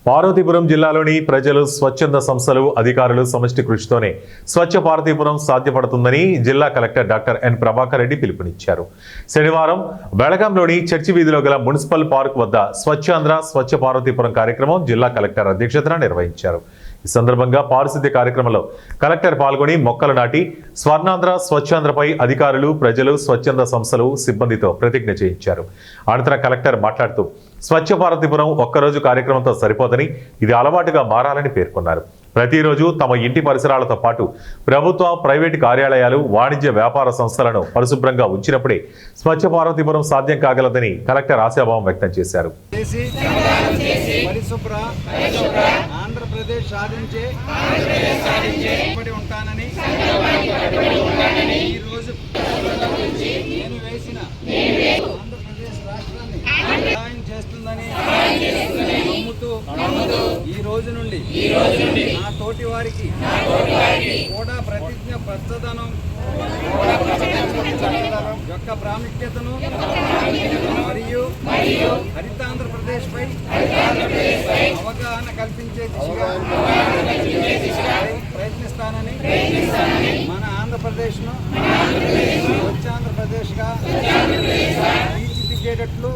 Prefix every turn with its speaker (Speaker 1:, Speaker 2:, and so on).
Speaker 1: పార్వతీపురం జిల్లాలోని ప్రజలు, స్వచ్ఛంద సంస్థలు, అధికారులు సమష్టి కృషితోనే స్వచ్ఛ పార్వతీపురం సాధ్యపడుతుందని జిల్లా collector doctor N Prabhakar Reddy పిలుపునిచ్చారు. శనివారం బెళగాంలోని చర్చి వీధిలో గల మున్సిపల్ పార్క్ వద్ద స్వచ్ఛాంధ్ర స్వచ్ఛ పార్వతీపురం కార్యక్రమం జిల్లా కలెక్టర్ అధ్యక్షతన నిర్వహించారు. ఈ సందర్భంగా పారిశుద్ధ్య కార్యక్రమంలో కలెక్టర్ పాల్గొని మొక్కలు నాటి స్వర్ణాంధ్ర స్వచ్ఛాంధ్రపై అధికారులు, ప్రజలు, స్వచ్ఛంద సంస్థలు, సిబ్బందితో ప్రతిజ్ఞ చేయించారు. అనంతరం కలెక్టర్ మాట్లాడుతూ స్వచ్ఛ పార్వతీపురం ఒక్కరోజు కార్యక్రమంతో సరిపోదని, ఇది అలవాటుగా మారాలని పేర్కొన్నారు. ప్రతిరోజు తమ ఇంటి పరిసరాలతో పాటు ప్రభుత్వ, ప్రైవేటు కార్యాలయాలు, వాణిజ్య వ్యాపార సంస్థలను పరిశుభ్రంగా ఉంచినప్పుడే స్వచ్ఛ పార్వతీపురం సాధ్యం కాగలదని కలెక్టర్ ఆశాభావం వ్యక్తం చేశారు.
Speaker 2: ఆంధ్రప్రదేశ్ సాధించే ఉంటానని ఈరోజు నేను వేసిన ఆంధ్రప్రదేశ్ రాష్ట్రాన్ని సహాయం చేస్తుందని నమ్ముతూ ఈ రోజు నుండి నా తోటి వారికి కూడా ప్రతిజ్ఞ పచ్చదనం యొక్క ప్రాముఖ్యతను మరియు హరితాంధ్రప్రదేశ్ పై అవగాహన కల్పించే దిశగా ప్రయత్నిస్తానని, మన ఆంధ్రప్రదేశ్ను స్వచ్ఛాంధ్రప్రదేశ్గా తీర్చిదిద్దేటట్లు